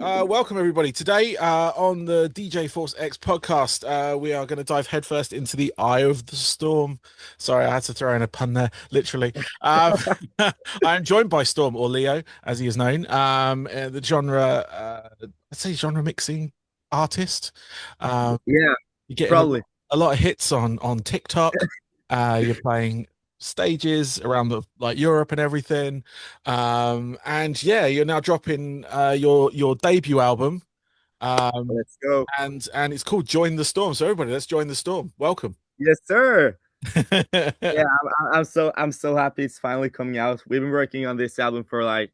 Welcome everybody. Today, on the DJ Force X podcast, we are going to dive headfirst into the eye of the storm. Sorry, I had to throw in a pun there, literally. Um, I am joined by Storm, or Leo, as he is known, the genre, I'd say genre mixing artist. Um, Yeah, you're getting probably. a lot of hits on TikTok. You're playing stages around like Europe and everything. And yeah, you're now dropping your debut album. Um, Let's go. and it's called Join the Storm. So everybody, let's join the storm. Welcome. Yes, sir. Yeah, I'm so happy it's finally coming out. We've been working on this album for like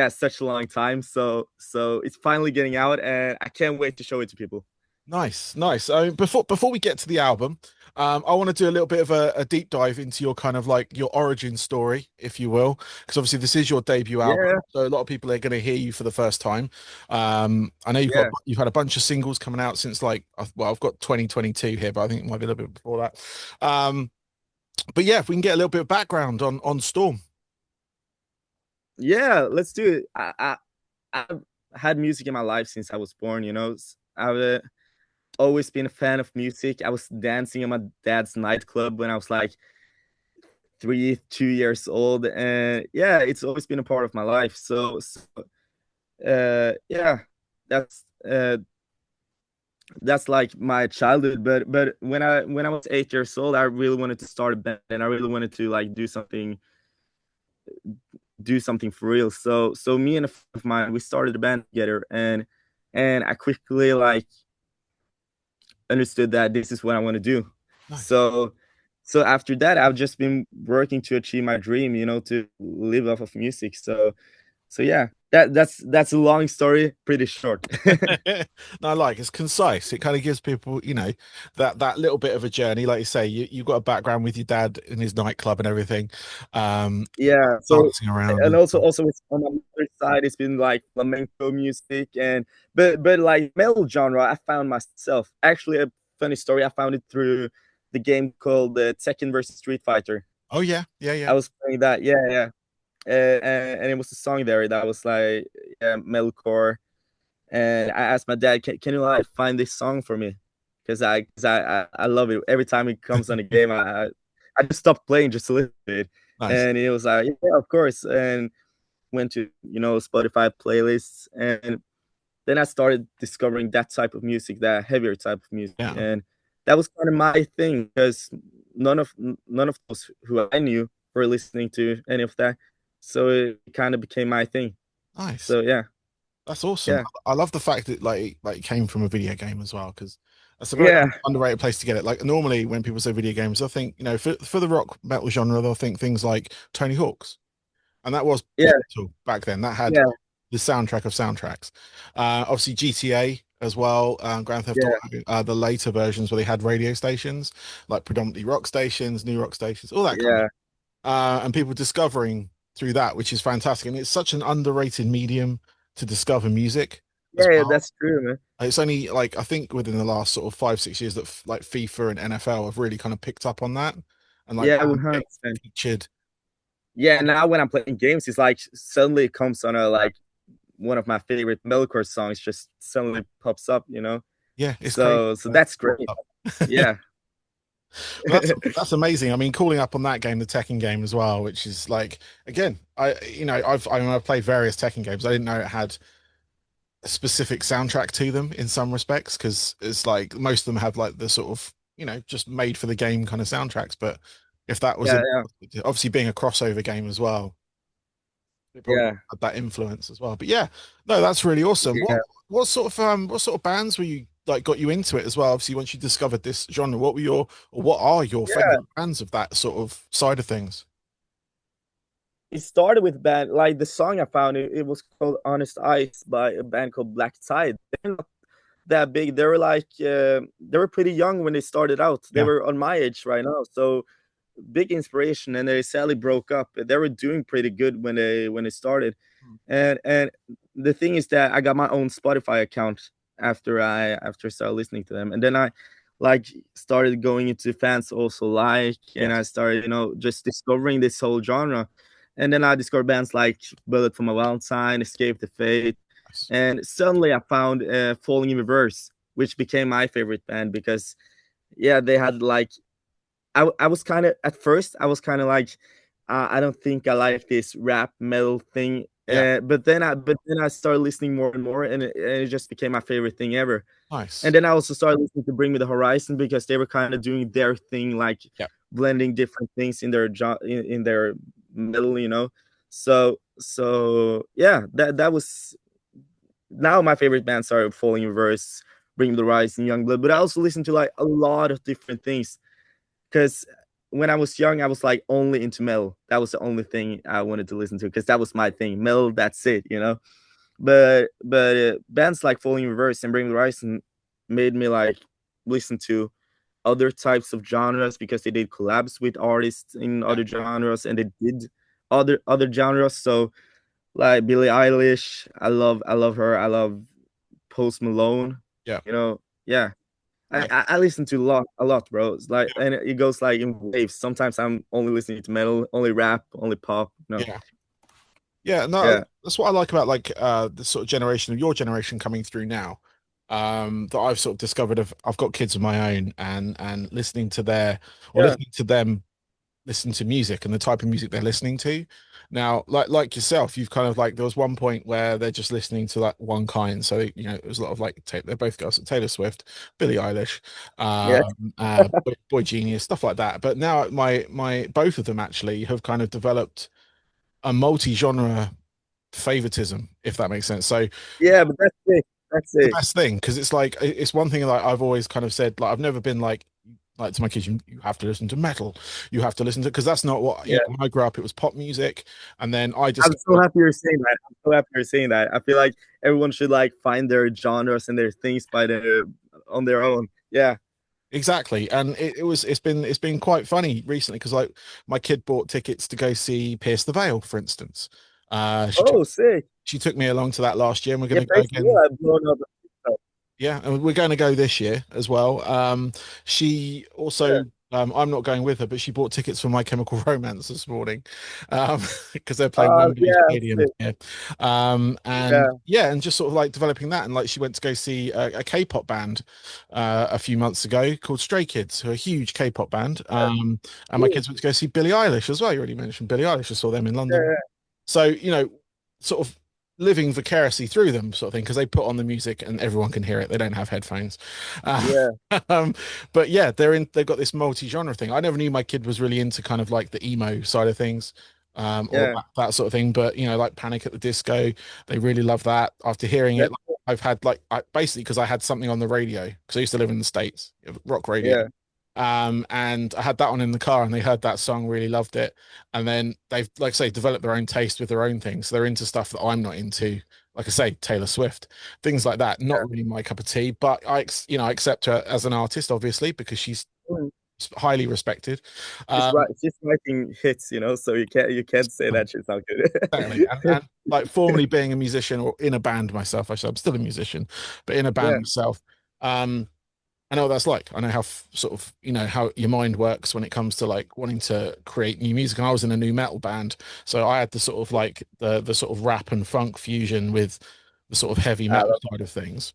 such a long time. So it's finally getting out, and I can't wait to show it to people. Nice, nice. So before we get to the album, I want to do a little bit of a deep dive into your kind of like your origin story, if you will, because obviously this is your debut album, Yeah, so a lot of people are going to hear you for the first time. I know yeah, you've had a bunch of singles coming out since like well, I've got 2022 here, but I think it might be a little bit before that. Um, but yeah, if we can get a little bit of background on Storm. yeah. Let's do it. I've had music in my life since I was born. I've always been a fan of music. I was dancing in my dad's nightclub when I was like 2 years old, and yeah, it's always been a part of my life. Yeah, that's uh that's like my childhood. But when I was 8 years old, I really wanted to start a band, and I really wanted to like do something for real. So me and a friend of mine, we started a band together, and I quickly like understood that this is what I want to do. Nice. So after that, I've just been working to achieve my dream, to live off of music. So yeah, that's a long story, pretty short. No, I like it's concise. It kind of gives people, that little bit of a journey. Like you say, you've got a background with your dad in his nightclub and everything, um, Yeah. So dancing around and and also stuff. also with, on my mother's side, it's been like flamenco music, and but like metal genre, I found myself. Actually, a funny story. I found it through the game called Tekken versus Street Fighter. Oh yeah, yeah, I yeah. was playing that. Yeah, yeah. And it was a song there that was like, yeah, metalcore. And I asked my dad, can you like find this song for me? Because I love it. Every time it comes on the game, I just stopped playing just a little bit. Nice. And he was like, yeah, of course. And went to, Spotify playlists. And then I started discovering that type of music, that heavier type of music. Yeah, And that was kind of my thing, because none of those who I knew were listening to any of that. So it kind of became my thing. nice. So yeah, That's awesome. yeah, I love the fact that like it came from a video game as well, because that's a very yeah, underrated place to get it. Like normally when people say video games, they'll think, for the rock metal genre, they'll think things like Tony Hawk's. And that was yeah, pivotal back then. That had yeah, the soundtrack of soundtracks. Obviously GTA as well, Grand Theft Auto, yeah, the later versions where they had radio stations, like predominantly rock stations, new rock stations, all that kind of, yeah, and people discovering through that, which is fantastic. And it's such an underrated medium to discover music as yeah, yeah. well. That's true, man. It's only like I think within the last sort of 5, 6 years that like FIFA and NFL have really kind of picked up on that, and like Yeah, bands getting 100%. featured. Yeah, now when I'm playing games, it's like suddenly it comes on a like one of my favorite metalcore songs just suddenly pops up, Yeah, it's crazy. So that's great. Yeah. That's amazing. I mean, calling up on that game, the Tekken game as well, which is like again, I've played various Tekken games. I didn't know it had a specific soundtrack to them in some respects, because it's like most of them have like the sort of just made for the game kind of soundtracks. But if that was Yeah, in, yeah, obviously being a crossover game as well, it probably yeah, had that influence as well. But yeah, no, that's really awesome. yeah, What sort of bands were you like got you into it as well? Obviously, once you discovered this genre, what are your yeah. favorite bands of that sort of side of things? It started with band like the song I found, it was called Honest Ice by a band called Black Tide. They're not that big. They were like they were pretty young when they started out. They Yeah. were on my age right now. So big inspiration, and they sadly broke up. They were doing pretty good when they started. And the thing is that I got my own Spotify account after I started listening to them. And then I like started going into fans also like, and I Yes. started, just discovering this whole genre. And then I discovered bands like Bullet for My Valentine, Escape the Fate, Nice. and suddenly I found Falling in Reverse, which became my favorite band because yeah, they had like I was kind of at first I was kind of like I don't think I like this rap metal thing. Yeah. But then I started listening more and more, and it just became my favorite thing ever. And Nice. then I also started listening to Bring Me the Horizon because they were kind of doing their thing, like Yeah. blending different things in their in their metal. So yeah, that was now my favorite bands are Falling in Reverse, Bring Me the Horizon, Youngblood. But I Yeah. also listen to like a lot of different things because when I was young, I was like only into metal. That was the only thing I wanted to listen to because that was my thing. Metal, that's it. But bands like Falling in Reverse and Bring Me the Horizon made me like listen to other types of genres because they did collabs with artists in Yeah. other genres and they did other genres. So like Billie Eilish, I love her. I love Post Malone. Yeah. Yeah. I, Nice. I I listen to a lot, bro. It's like, and it goes like in waves. Sometimes I'm only listening to metal, only rap, only pop. No, Yeah. Yeah, no, yeah, that's what I like about like the sort of generation of your generation coming through now. That I've sort of discovered I've got kids of my own and listening to their or yeah, listening to them listen to music and the type of music they're listening to. Now, like yourself, you've kind of like there was one point where they're just listening to like one kind. So it was a lot of like they're both girls, Taylor Swift, Billie Eilish, yeah, Boy Genius, stuff like that. But now my both of them actually have kind of developed a multi-genre favoritism, if that makes sense. So yeah. But that's it. That's the it. best thing because it's like it's one thing like I've always kind of said like I've never been like to my kids you have to listen to metal, you have to listen to because that's not what Yeah, when I grew up it was pop music, and then I I'm so discovered happy you're saying that. I'm so happy you're saying that. I feel like everyone should like find their genres and their things by their on their own. Yeah. exactly, and it's been quite funny recently because like my kid bought tickets to go see Pierce the Veil, for instance. She took Oh, sick. she took me along to that last year, and we're going Yeah, to go basically, again. I've blown up. Yeah, and we're going to go this year as well. She Yeah. also, I'm not going with her, but she bought tickets for My Chemical Romance this morning, because they're playing Wembley Yeah, Stadium sick. here. And Yeah, yeah, and just sort of like developing that, and like she went to go see a K-pop band a few months ago called Stray Kids, who are a huge K-pop band. And my cool. kids went to go see Billie Eilish as well. You already mentioned Billie Eilish. I saw them in London. Yeah, So, sort of living vicariously through them, sort of thing, because they put on the music and everyone can hear it. They don't have headphones. Uh, yeah, um, but yeah, they've got this multi-genre thing. I never knew my kid was really into kind of like the emo side of things, or yeah, that sort of thing. But like Panic at the Disco, they really love that. After hearing yeah, it, like, I've had like basically because I had something on the radio because I used to live in the States, rock radio. yeah. And I had that on in the car and they heard that song, really loved it. And then they've, like I say, developed their own taste with their own things. So they're into stuff that I'm not into. Like I say, Taylor Swift, things like that. Not Yeah. really my cup of tea, but I accept her as an artist, obviously, because she's Mm. highly respected. She's Um, right. She's writing hits, so you can't say that she's not exactly. And, good. and like formerly being a musician or in a band myself, I'm still a musician, but in a band Yeah. myself. Um, I know what that's like. I know how sort of, how your mind works when it comes to like wanting to create new music. And I was in a new metal band, so I had the sort of like the sort of rap and funk fusion with the sort of heavy I metal love side of things.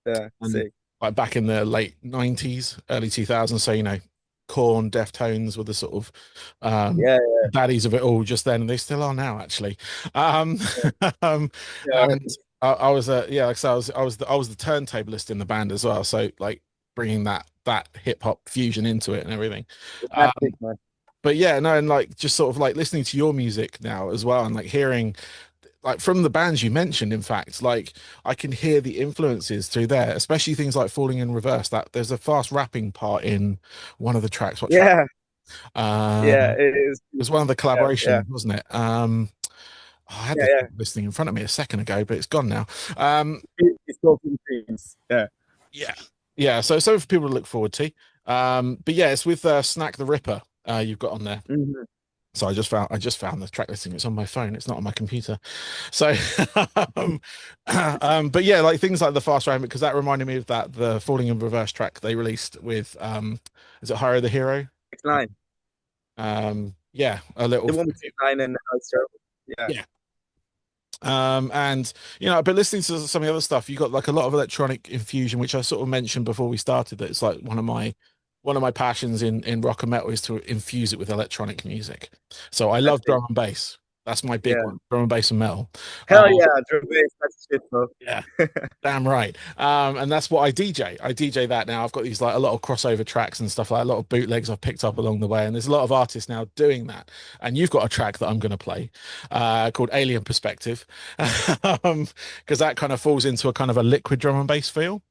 that. And Sick. like back in the late 90s, early 2000s, so Corn, Deftones were the sort of Yeah, daddies of it all just then, and they still are now, actually. Um, um, yeah. and I was yeah, like I said, I was the turntablist in the band as well, so like bringing that hip hop fusion into it and everything. That's Um, sick, man. but yeah, no, and like just sort of like listening to your music now as well, and like hearing like from the bands you mentioned, in fact, like I can hear the influences through there, especially things like Falling in Reverse. That there's a fast rapping part in one of the tracks. What track? Yeah, Uh, yeah. It is. it was one of the Yeah, yeah, collaborations, wasn't it? I had yeah, this yeah. listening in front of me a second ago, but it's gone now. Um, It's called Dreams. Yeah. yeah, yeah. So something for people to look forward to. But yeah, it's with Snack the Ripper. You've got on there. Mhm. So I just found the track listing. It's on my phone. It's not on my computer. So, um, but yeah, like things like the fast round because that reminded me of the Falling in Reverse track they released with is it Hiro the Hero? Six nine. Yeah, a little The one with 6 9 and it's terrible. Yeah. yeah. And but listening to some of the other stuff, you got like a lot of electronic infusion, which I sort of mentioned before we started. That it's like one of my passions in rock and metal is to infuse it with electronic music. So I I love see. drum and bass. That's my big Yeah. one, drum and bass and metal. Hell Uh, yeah, drum bass, that's shit, bro. yeah, damn right. And that's what I DJ. I DJ that now. I've got these like a lot of crossover tracks and stuff like a lot of bootlegs I've picked up along the way. And there's a lot of artists now doing that. And you've got a track that I'm going to play called Alien Perspective, because that kind of falls into a kind of a liquid drum and bass feel,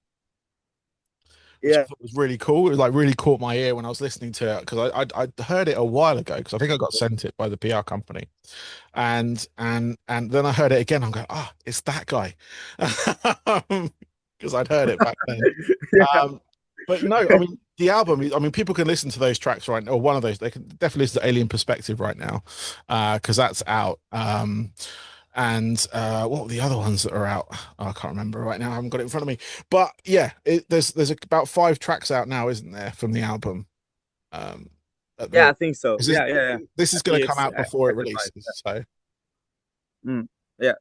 which I Yeah. thought was really cool. It was like really caught my ear when I was listening to it because I heard it a while ago because I think I got sent it by the PR company, and then I heard it again. I'm going, ah, it's that guy, because I'd heard it back then. Yeah. But no, I mean the album. I mean, people can listen to those tracks right, or one of those. They can definitely listen to Alien Perspective right now, because that's out. And what were the other ones that are out? Oh, I can't remember right now. I haven't got it in front of me. But yeah, there's about 5 tracks out now, isn't there, from the album? Um, at Yeah, the I think so. this is Yeah, yeah, yeah. this I is going think to come it's out before it actually fine. releases. So, Mm. Yeah.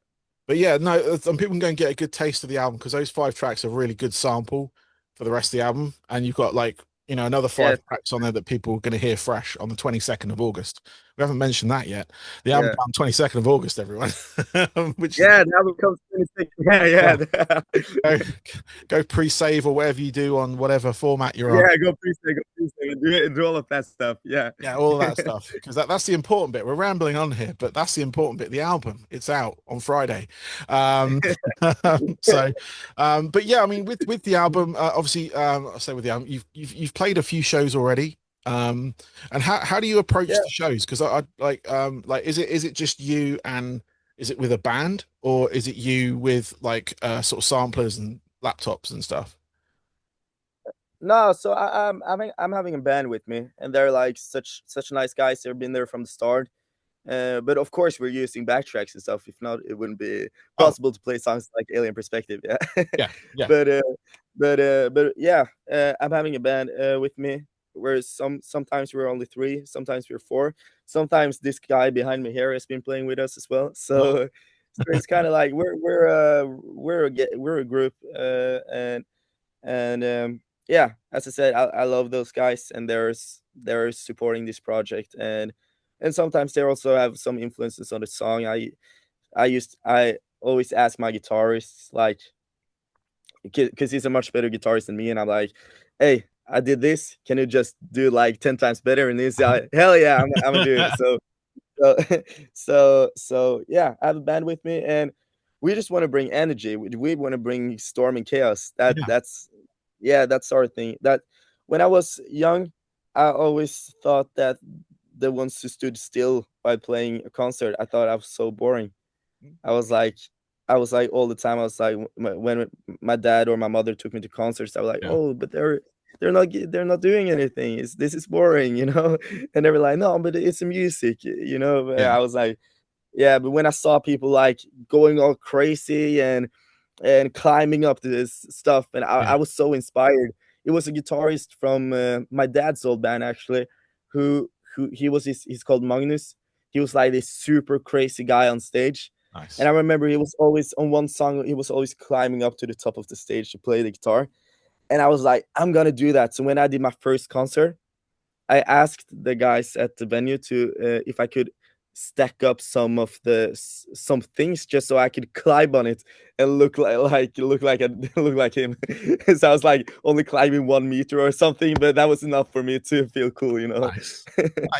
but yeah, no, and people can go and get a good taste of the album because those 5 tracks are a really good sample for the rest of the album, and you've got like another Yeah. 5 tracks on there that people are going to hear fresh on the 22nd of August. We haven't mentioned that yet. The album Yeah. comes 22nd of August, everyone, which is Yeah, now becomes 26. Yeah, yeah. yeah. Go, go pre-save or whatever you do on whatever format you're on. Yeah, go pre-save, do all of that stuff. Yeah. Yeah, all of that stuff because that's the important bit. We're rambling on here, but that's the important bit. The album, it's out on Friday. Um, so, but yeah, I mean, with the album, obviously, I say with the album, you've played a few shows already. And how do you approach Yeah. the shows? Because I like is it just you and is it with a band or is it you with like sort of samplers and laptops and stuff? No, so I'm having a band with me, and they're like such nice guys. They've been there from the start. But of course, we're using backtracks and stuff. If not, it wouldn't be Oh, possible to play songs like Alien Perspective. Yeah, yeah, yeah, but yeah, I'm having a band with me. Where sometimes we're only three, sometimes we're four. Sometimes this guy behind me here has been playing with us as well. oh, So it's kind of like we're a group, and yeah, as I said, I love those guys, and they're supporting this project, and sometimes they also have some influences on the song. I always ask my guitarist, like, because he's a much better guitarist than me, and I'm like, hey, I did this, can you just do like 10 times better? And he's like, hell yeah, I'm gonna do it. So so yeah, I have a band with me, and we just want to bring energy. We want to bring storm and chaos. yeah, That's yeah, that's our thing. That when I was young, I always thought that the ones who stood still while playing a concert, I thought I was so boring. I was like, I was like all the time. I was like, when my dad or my mother took me to concerts, I was like, yeah, oh, but they're not doing anything. This is boring, you know. And they were like, no, but it's music, you know. But yeah, I was like, yeah. But when I saw people like going all crazy and climbing up this stuff, and yeah. I was so inspired. It was a guitarist from my dad's old band actually, who he's called Magnus. He was like this super crazy guy on stage, and Nice. I remember he was always on one song. He was always climbing up to the top of the stage to play the guitar, and I was like, I'm gonna do that. So when I did my first concert, I asked the guys at the venue to if I could stack up some things just so I could climb on it and look like look like him. So I was like only climbing 1 meter or something, but that was enough for me to feel cool, you know. Nice.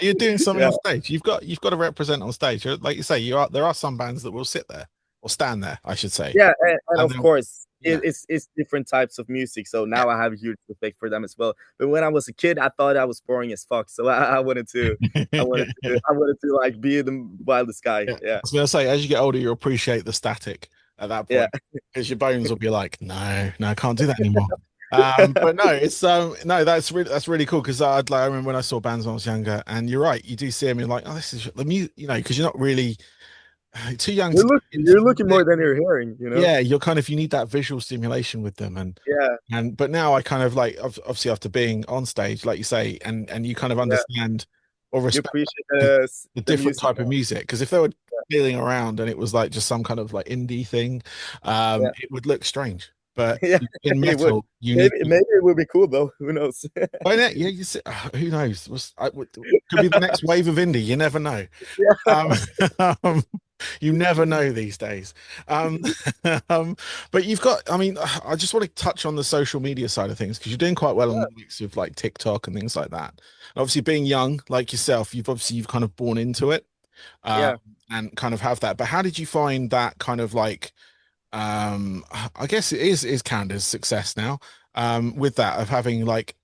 You're doing something Yeah, on stage. You've got to represent on stage. Like you say, there are some bands that will sit there or stand there, I should say. yeah, and And of then course yeah. it's different types of music. So Yeah. now I have a huge respect for them as well. But when I was a kid, I thought I was boring as fuck. So I wanted to, I wanted to like be in the wildest guy. Yeah. I Yeah, was gonna say, as you get older, you appreciate the static at that yeah. point because your bones will be like, no, no, I can't do that anymore. But no, it's no, that's really cool because I remember when I saw bands when I was younger, and you're right, you do see them, you're like, oh, this is the music, because you're not really too young to get into You're looking more music. than you're hearing, you know? Yeah, you're kind of you need that visual stimulation with them, Yeah, but now I kind of like obviously after being on stage, like you say, and you kind of yeah. understand or You respect appreciate the the the the different music type of more. music because if they were feeling around and it was like just some kind of like indie thing, Yeah, it would look strange. But yeah, in it would. metal, you need Maybe it would be cool though. Who knows? why not? Yeah, you see, who knows? Could be the next wave of indie. You never know. Yeah, Um, um, you never know these days. Um, but you've got, I mean, I just want to touch on the social media side of things because you're doing quite well on the mix of like TikTok and things like that. And obviously, being young like yourself, you've kind of born into it, um, yeah. and kind of have that. But how did you find that kind of like, I guess it is counted as success now, with that of having like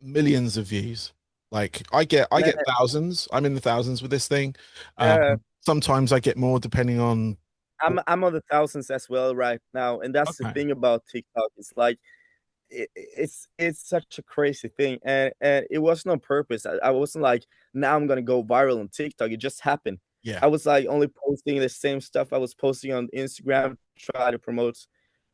millions of views. Like I get Man, thousands. I'm in the thousands with this thing. yeah. Sometimes I get more depending on I'm on the thousands as well right now, and that's the okay. thing about TikTok. It's like it's such a crazy thing, and it wasn't on purpose. I wasn't like now I'm gonna go viral on TikTok. It just happened. Yeah. I was like only posting the same stuff I was posting on Instagram, try to promote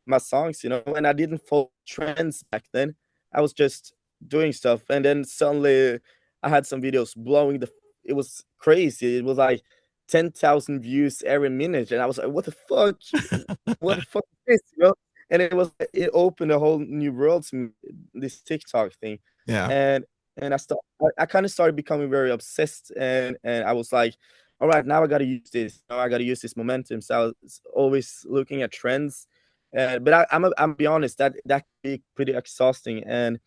my songs, and I didn't follow trends back then. I was just doing stuff, and then suddenly I had some videos blowing the. It was crazy. It was like 10,000 views every minute, and I was like, "What the fuck? What the fuck is this?" And it opened a whole new world to me, this TikTok thing, Yeah. and I kind of started becoming very obsessed, and I was like, "All right, now I got to use this. Now I got to use this momentum." So I was always looking at trends, but I'm be honest that can be pretty exhausting, and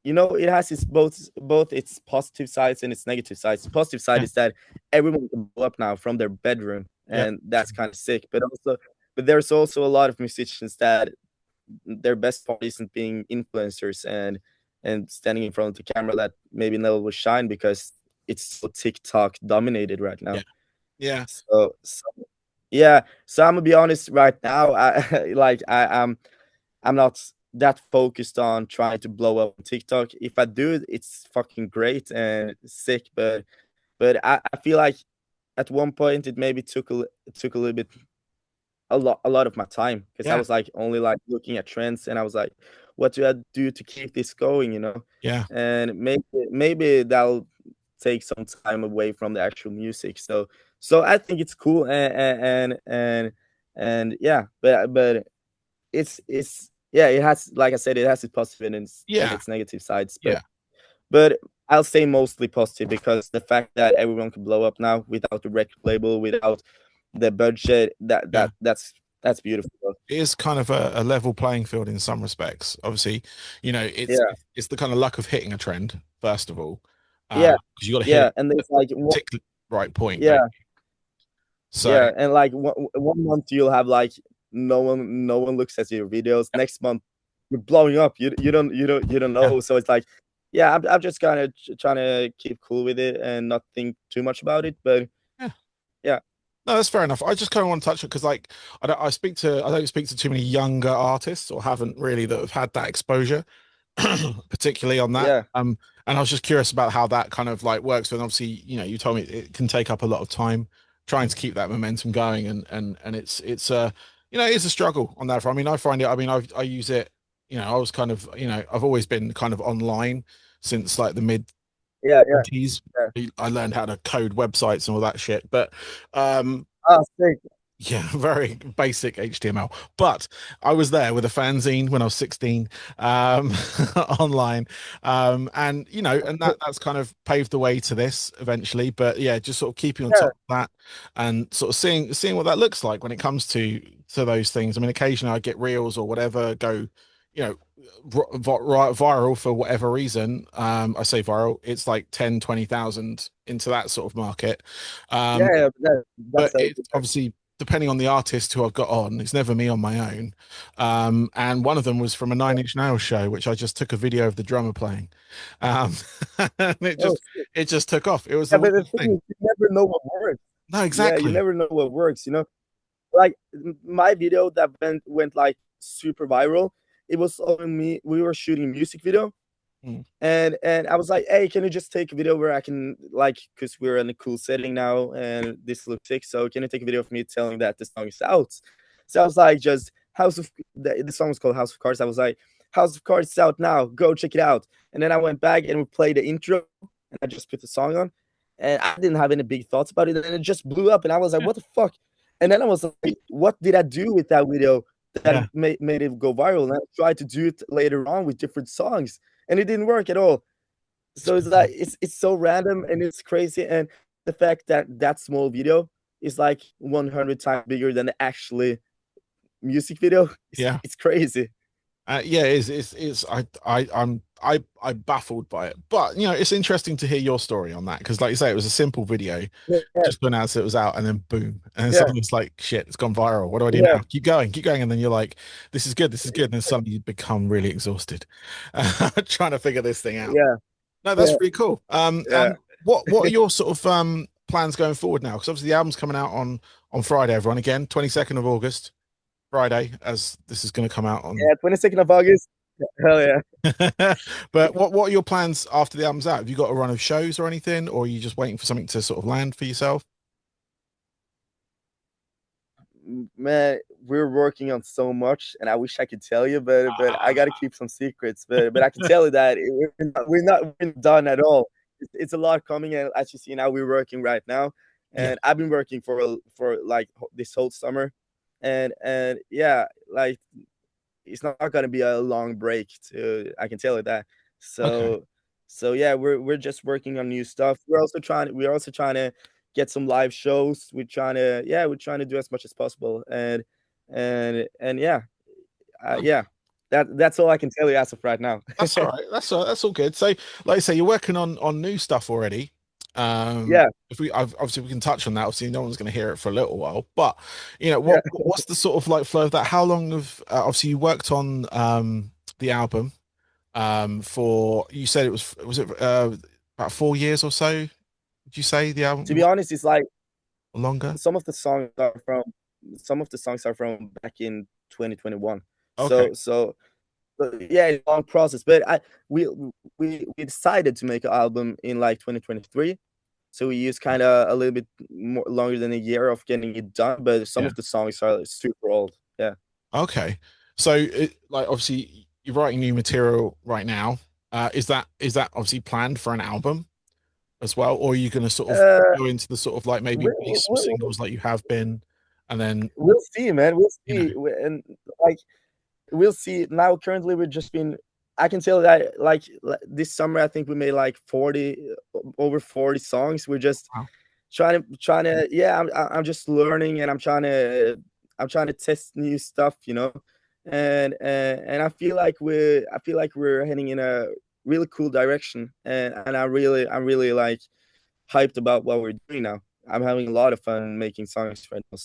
it has both its positive sides and its negative sides. The positive side Yeah. is that everyone can blow up now from their bedroom, Yeah. and that's kind of sick. But there's also a lot of musicians that their best part isn't being influencers and standing in front of the camera that maybe never will shine because it's so TikTok dominated right Yeah. now. Yeah. So yeah, so I'm gonna be honest right now. I like I'm not that focused on trying to blow up on TikTok. If I do, it's fucking great and sick. But I feel like at one point it maybe took a little bit a lot of my time because I Yeah. was like only like looking at trends and I was like, what do I do to keep this going? Yeah. And maybe that'll take some time away from the actual music. So I think it's cool and yeah, but it's yeah, it has, like I said, it has its positive and Yeah. its negative sides, but Yeah. but I'll say mostly positive because the fact that everyone can blow up now without the record label, without the budget, that Yeah. that that's beautiful. It is kind of a level playing field in some respects. Obviously, it's Yeah, it's the kind of luck of hitting a trend, first of all. yeah, Because you got to hit yeah, it and at there's the like particular right point, don't yeah, you? So yeah, and like one month you'll have like no one looks at your videos. Next month you're blowing up. You don't yeah, know. So it's like, yeah, I'm just kind of trying to keep cool with it and not think too much about it. But yeah. yeah, No, that's fair enough. I just kind of want to touch it because, like, I don't speak to too many younger artists or haven't really that have had that exposure, particularly on that. yeah, And I was just curious about how that kind of like works. And obviously, you told me it can take up a lot of time trying to keep that momentum going, and it's a struggle on that front. I mean, I find it. I mean, I use it. I was kind of, I've always been kind of online since like the mid yeah, yeah, 20s. yeah. I learned how to code websites and all that shit. But Oh, sick. yeah, very basic HTML. But I was there with a fanzine when I was 16, online. And that's kind of paved the way to this eventually. But yeah, just sort of keeping on Yeah, top of that and sort of seeing what that looks like when it comes to those things. I mean, occasionally I get reels or whatever go, you know, viral for whatever reason. I say viral, it's like 10, 20,000 into that sort of market. yeah, Um, yeah, that's but so it's obviously depending on the artist who I've got on, it's never me on my own. And one of them was from a yeah. Nine Inch Nails show, which I just took a video of the drummer playing. Um, and it Oh, just it just took off. It was yeah, the but the weirdest thing thing. is, you never know what works. No, Yeah, you exactly. never know what works. Like my video that went like super viral. It was on me. We were shooting a music video, Mm, and I was like, "Hey, can you just take a video where I can like, because we're in a cool setting now, and this looks sick. So can you take a video of me telling that the song is out?" So I was like, "Just the song was called House of Cards." I was like, "House of Cards is out now. Go check it out." And then I went back and we played the intro, and I just put the song on, and I didn't have any big thoughts about it, and it just blew up, and I was like, "What the fuck?" And then I was like, "What did I do with that video that Yeah. made it go viral?" And I tried to do it later on with different songs, and it didn't work at all. It's So it's like it's so random and it's crazy, and the fact that that small video is like 100 times bigger than the actually music video, yeah. it's crazy. Yeah, it's I'm baffled by it, but you know, it's interesting to hear your story on that because, like you say, it was a simple video, Yeah, just announced it was out, and then boom, and then yeah, suddenly it's like, shit, it's gone viral. What do I do yeah, now? Keep going, and then you're like, this is good, and then suddenly you become really exhausted, trying to figure this thing out. yeah, No, that's yeah, pretty cool. yeah. And what are your sort of plans going forward now? Because obviously the album's coming out on Friday, everyone, again, 22nd of August, Friday, as this is going to come out on. Yeah, 22nd of August. Hell yeah. But what are your plans after the album's out? Have you got a run of shows or anything, or are you just waiting for something to sort of land for yourself? Man, we're working on so much, and I wish I could tell you, but I gotta keep some secrets. But I can tell you that we're not done at all. It's a lot coming, and as you see now, we're working right now, Yeah. and I've been working for like this whole summer, and yeah, like it's not gonna be a long break. I can tell you that. Okay. So yeah, we're just working on new stuff. We're also trying to get some live shows. We're trying to do as much as possible. And yeah, yeah. That's all I can tell you as of right now. That's all right. That's all good. So, like I say, you're working on new stuff already. Yeah, If obviously we can touch on that. Obviously, no one's going to hear it for a little while. But you know, yeah. what's the sort of like flow of that? How long of obviously you worked on the album for you said it was it about 4 years or so? Did you say the album To be honest, it's like longer? some of the songs are from back in 2021. Okay. So yeah, it's a long process. But we we decided to make an album in like 2023. So we used kind of a little bit more longer than a year of getting it done. But some Yeah. of the songs are super old. Yeah, Okay. So like obviously you're writing new material right now. Is that obviously planned for an album as well, or are you going to sort of uh, go into the sort of like maybe release some singles like you have been, and then we'll see, man. We'll you know, see. And like we'll see. Now, currently, we've just been. I can tell that like this summer, I think we made like 40 over 40 songs. We're just wow. trying to yeah. I'm just learning, and I'm trying to test new stuff, and I feel like we're heading in a really cool direction, and I'm really like hyped about what we're doing now. I'm having a lot of fun making songs right now.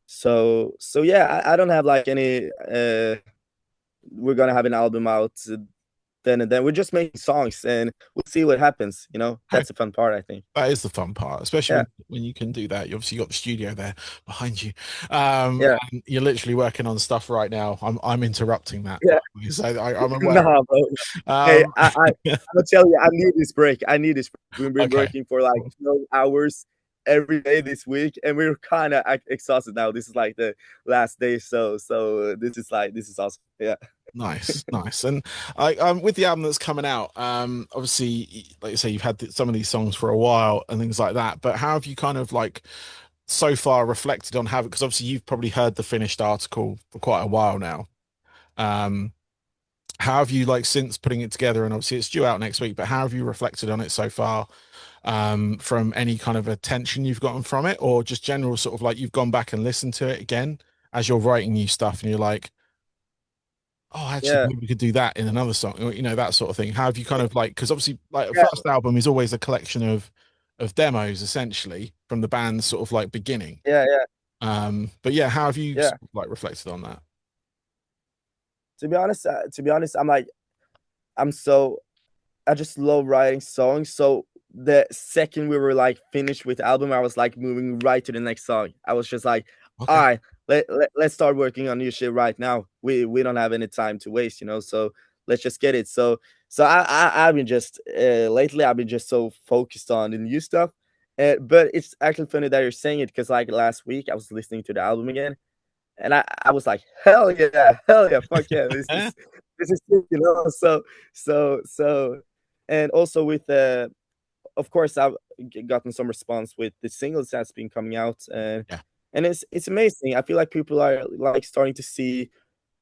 So yeah, I don't have like any we're gonna have an album out then and then. We're just making songs and we'll see what happens. Okay. That's the fun part, I think. That is the fun part, especially Yeah, when you can do that. You obviously got the studio there behind you, yeah, and you're literally working on stuff right now. I'm interrupting that, by yeah. the way, so I'm aware. Nah, bro. Hey, Um, I'm gonna tell you, I need this break. I need this break. We've been okay. working for like 12 hours every day this week, and we're kind of exhausted now. This is like the last day, so this is awesome. Yeah, Nice, nice. And I with the album that's coming out, obviously, like you say, you've had some of these songs for a while and things like that. But how have you kind of like so far reflected on having? Because obviously you've probably heard the finished article for quite a while now. Um, how have you like since putting it together? And obviously it's due out next week. But how have you reflected on it so far? From any kind of attention you've gotten from it, or just general sort of like you've gone back and listened to it again as you're writing new stuff, and you're like, oh, actually, yeah, maybe we could do that in another song, or, you know, that sort of thing. How have you kind of like, because obviously, like a yeah, first album is always a collection of demos, essentially, from the band's sort of like beginning. yeah, yeah, But yeah, how have you yeah. sort of like reflected on that? To be honest, I'm so I just love writing songs. So the second we were like finished with the album, I was like moving right to the next song. I was just like, all Okay. right, let's start working on new shit right now. We don't have any time to waste. So let's just get it. So I've been just lately I've been just so focused on the new stuff. But it's actually funny that you're saying it because like last week I was listening to the album again and I was like, hell yeah, fuck yeah, this is sick. So and also with of course, I've gotten some response with the singles that's been coming out, Yeah. and it's amazing. I feel like people are like starting to see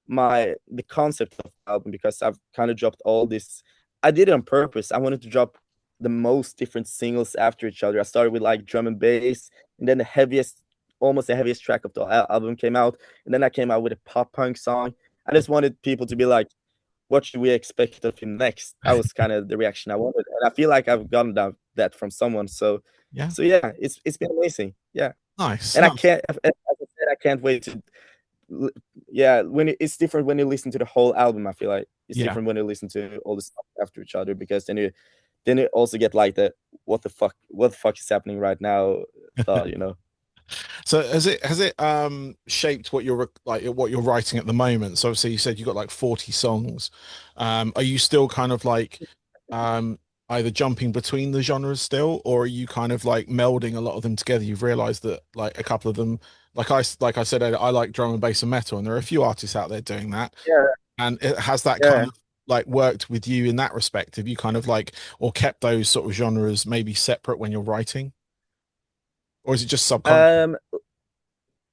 the concept of the album, because I've kind of dropped all this. I did it on purpose. I wanted to drop the most different singles after each other. I started with like drum and bass, and then almost the heaviest track of the album came out, and then I came out with a pop punk song. I just wanted people to be like, "What should we expect of him next?" That was kind of the reaction I wanted, and I feel like I've gotten that from someone. Yeah. So yeah, it's been amazing. Yeah, Nice. and I Nice. can't, as I said, I can't wait to yeah, when it's different when you listen to the whole album. I feel like it's Yeah. different when you listen to all the stuff after each other, because then you also get like the what the fuck is happening right now thought. So has it shaped what you're like what you're writing at the moment? So obviously you said you got like 40 songs. Are you still kind of like um either jumping between the genres still, or are you kind of like melding a lot of them together? You've realized that like a couple of them, like I said, I like drum and bass and metal, and there are a few artists out there doing that. Yeah, And it has that kind yeah. of like worked with you in that respect. Have you kind of like or kept those sort of genres maybe separate when you're writing, or is it just subconscious? Um,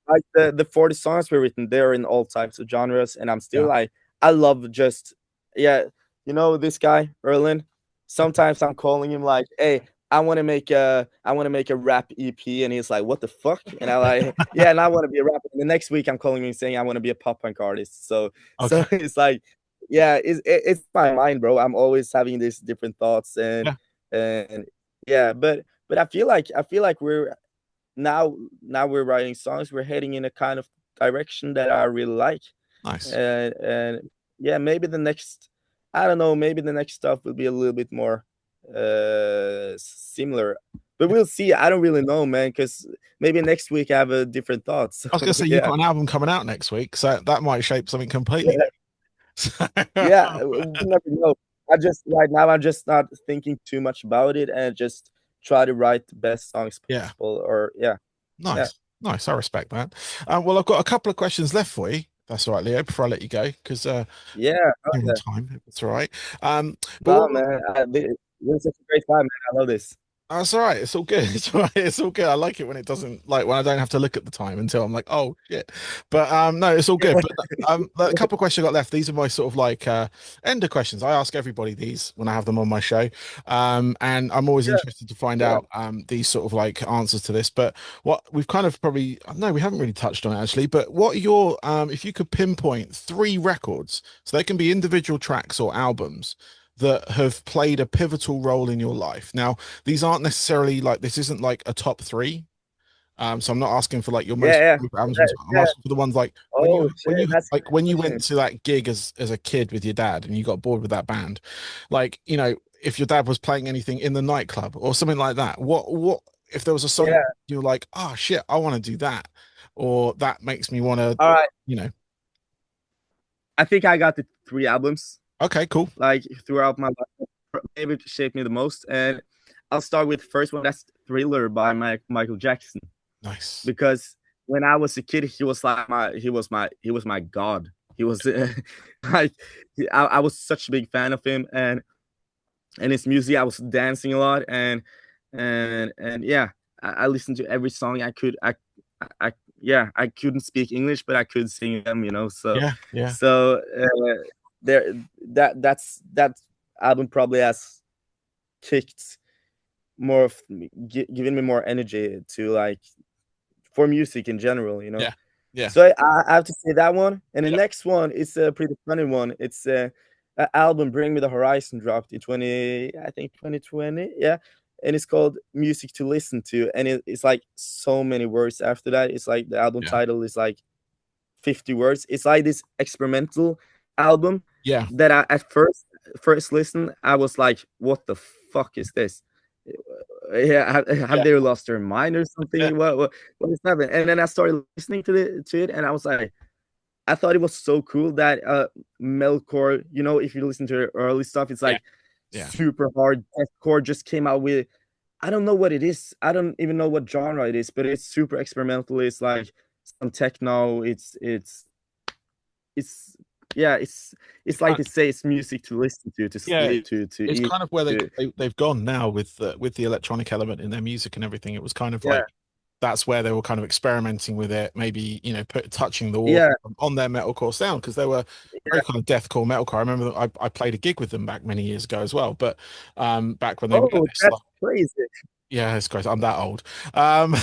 like the 40 songs were written, they're in all types of genres, and I'm still Yeah. like, I love just, yeah, this guy Erlin. Sometimes I'm calling him like, hey, I want to make a rap EP, and he's like, what the fuck? And I like, yeah, and I want to be a rapper. And the next week I'm calling him saying I want to be a pop punk artist. So Okay. it's like, yeah, it's my mind, bro. I'm always having these different thoughts, Yeah. and yeah, but I feel like now we're writing songs. We're heading in a kind of direction that I really like, Nice. and yeah, maybe the next, I don't know, maybe the next stuff will be a little bit more similar, but we'll see. I don't really know, man, because maybe next week I have a different thought. So I was gonna say you've yeah, got an album coming out next week, so that might shape something completely yeah, different. yeah. We never know. I just right now I'm just not thinking too much about it, and just try to write the best songs Yeah, possible. Or yeah, yeah, nice, nice. I respect that. Well, I've got a couple of questions left for you. That's all right, Leo. Before I let you go, because yeah. you're on Okay. time. If it's all right. But No, what man, this is such a great time, man. I love this. That's all right. It's all good. It's all right. It's all good. I like it when it doesn't like when I don't have to look at the time until I'm like, oh shit. But no, it's all good. But a couple of questions I got left. These are my sort of like ender questions. I ask everybody these when I have them on my show. And I'm always Yeah, interested to find yeah, out these sort of like answers to this. But what we've kind of probably no, we haven't really touched on it actually. But what are your if you could pinpoint three records, so they can be individual tracks or albums that have played a pivotal role in your life. Now, these aren't necessarily like this isn't like a top three. So I'm not asking for like your yeah, most yeah, favorite albums. I'm yeah. asking for the ones like Oh when shit, you that's a like great when you went question. to that gig as a kid with your dad and you got bored with that band, like if your dad was playing anything in the nightclub or something like that. What if there was a song Yeah. you're like, oh shit, I want to do that, or that makes me want to, All right. you know? I think I got the three albums Okay, cool, like throughout my life. Maybe it shaped me the most, and I'll start with the first one. That's Thriller by Michael Jackson. nice, Because when I was a kid, he was like my god. He was like I was such a big fan of him, and his music. I was dancing a lot, and yeah, I listened to every song I could. Yeah, I couldn't speak English, but I could sing them. So yeah, yeah, so there that album probably has kicked more of giving me more energy to like for music in general. yeah, yeah, So I have to say that one, and the yeah, next one is a pretty funny one. It's a album Bring Me the Horizon dropped in 2020, yeah, and it's called Music to Listen to, and it's like so many words after that. It's like the album yeah, title is like 50 words. It's like this experimental album yeah, that I at first listen, I was like, what the fuck is this? Yeah, have yeah, they lost their mind or yeah, something? What is happening? And then I started listening to it, and I was like, I thought it was so cool that metalcore. If you listen to the early stuff, it's yeah, like yeah, super hard. Deathcore just came out with, I don't know what it is. I don't even know what genre it is, but it's super experimental. It's like some techno. It's yeah, It it's like kind you say, it's music to listen to yeah, sleep, to it's eat, kind of where to they've gone now with the electronic element in their music and everything. It was kind of yeah, like that's where they were kind of experimenting with it, maybe touching the water yeah, on their metalcore sound because they were very yeah. kind of deathcore metalcore. I remember that I played a gig with them back many years ago as well, but back when they were Oh, this that's like crazy. yeah, it's great. I'm that old. Um,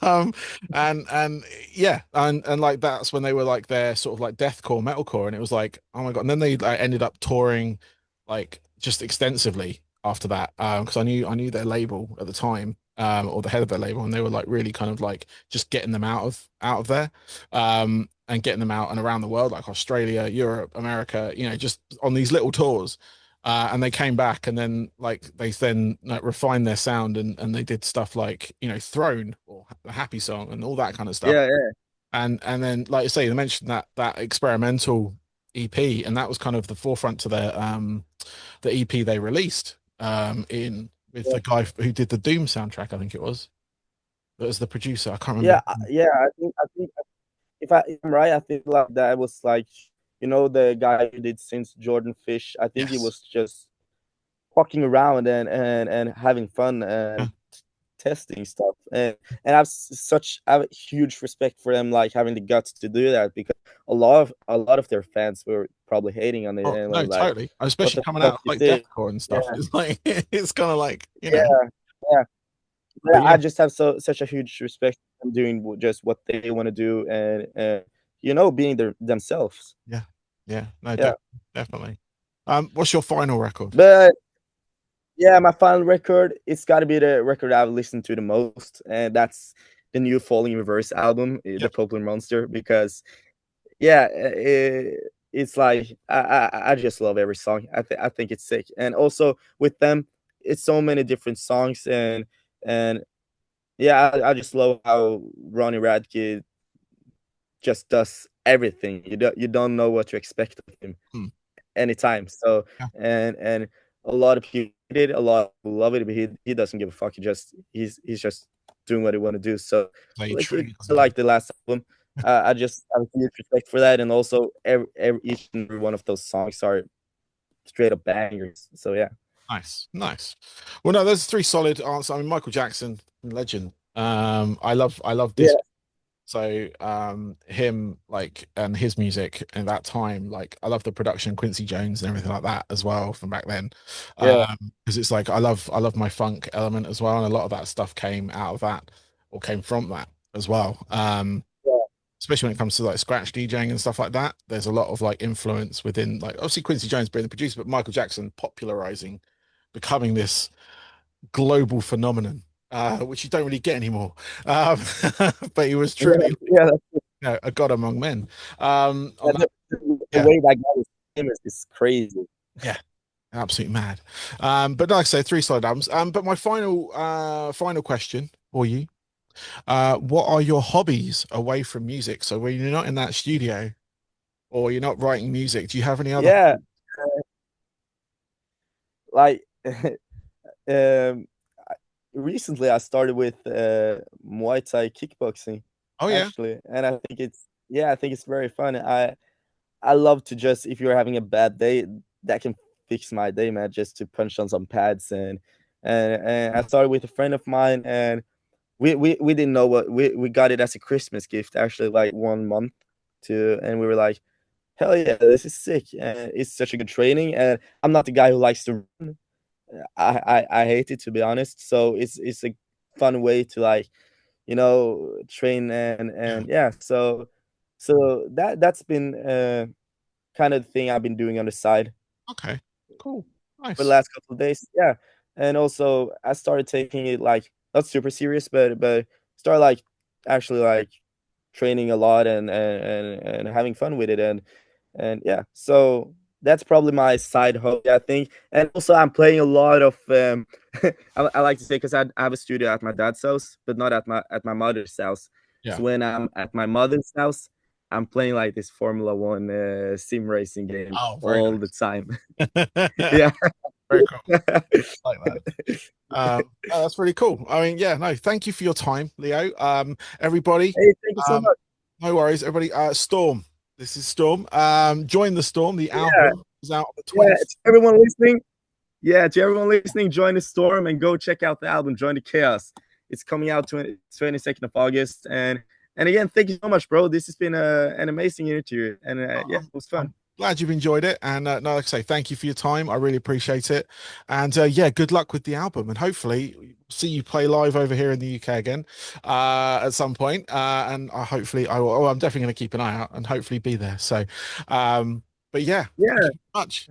um, and yeah, and like that's when they were like their sort of like deathcore, metalcore, and it was like, oh my God. And then they like, ended up touring like just extensively after that. Because I knew their label at the time, or the head of their label, and they were like really kind of like just getting them out of there, and getting them out and around the world, like Australia, Europe, America, just on these little tours. And they came back and then like they then like refined their sound and they did stuff like Throne or the Happy Song and all that kind of stuff. Yeah, yeah, And then like you say, they mentioned that experimental EP, and that was kind of the forefront to their the EP they released in with yeah. the guy who did the Doom soundtrack. I think it was that was the producer. I can't remember. Yeah, yeah. I think if I'm right, I think like that was like, the guy who did since Jordan Fish. I think he Yes. was just fucking around and having fun Yeah. and testing stuff. And I have huge respect for them, like having the guts to do that, because a lot of their fans were probably hating on it Oh and were no, like, totally. "What Especially the coming out fuck of is like this?" deathcore and Yeah, stuff. It's like it's kind of like yeah, yeah. but I yeah, just have such a huge respect for them doing just what they want to do and being themselves. yeah, yeah. No, Yeah, definitely. What's your final record? but yeah, my final record, it's got to be the record I've listened to the most, and that's the new Falling in Reverse album, Yeah. The Popular Monster, because yeah, it's like I just love every song. I think it's sick, and also with them, it's so many different songs, and yeah, I just love how Ronnie Radke just does everything. You don't know what to expect of him Hmm. anytime. So Yeah. and a lot of people hate it, a lot of people love it, but he doesn't give a fuck. He's just doing what he want to do. So They literally truly doesn't give. like the last album. I just have a huge respect for that, and also each and every one of those songs are straight up bangers. So yeah, Nice, nice. Well, no, those are three solid answers. I mean, Michael Jackson, legend. I love yeah, this. So, him like and his music in that time, like I love the production, Quincy Jones and everything like that as well from back then. yeah, Because it's like I love my funk element as well, and a lot of that stuff came out of that or came from that as well. yeah, Especially when it comes to like scratch DJing and stuff like that. There's a lot of like influence within like obviously Quincy Jones being the producer, but Michael Jackson popularizing, becoming this global phenomenon, which you don't really get anymore. Um, but he was yeah, truly yeah. a god among men. On that, The yeah, way that guy is famous is crazy. yeah, absolutely mad. But like I say, three solid albums. But my final question for you: what are your hobbies away from music? So when you're not in that studio or you're not writing music, do you have any other? Yeah, like um, I- recently I started with Muay Thai kickboxing Oh yeah, actually, and I think it's very fun. I love to just, if you're having a bad day, that can fix my day, man. Just to punch on some pads and I started with a friend of mine, and we didn't know what we got it as a Christmas gift actually, like 1 month to, and we were like, hell yeah, this is sick. And it's such a good training, and I'm not the guy who likes to run. I hate it, to be honest. So it's a fun way to, like, train yeah. and yeah. So that's been kind of the thing I've been doing on the side Okay, cool, for the nice. last couple of days. Yeah, and also I started taking it like not super serious, but start like actually like training a lot and having fun with it and yeah. So that's probably my side hobby, I think. And also I'm playing a lot of I like to say, because I have a studio at my dad's house, but not at my mother's house. Yeah. So when I'm at my mother's house, I'm playing like this Formula One sim racing game Oh, very all the nice. time. Very Yeah. cool. Like that. Oh, that's really cool. I mean, yeah, no, thank you for your time, Leo. Everybody, Hey, thank you so um, much. no worries, everybody. Storm. This is Storm. Join the Storm. The Yeah, album is out on the yeah. 20th. To everyone listening, yeah, to everyone listening, join the storm and go check out the album. Join the chaos. It's coming out 22nd of August. And again, thank you so much, bro. This has been an amazing interview, and yeah, it was fun. I'm glad you've enjoyed it. And no, like I say, thank you for your time. I really appreciate it. And yeah, good luck with the album. And hopefully see you play live over here in the UK again at some point. And hopefully I will, oh, I'm definitely going to keep an eye out and hopefully be there. So, but yeah, thank Yeah, you very much.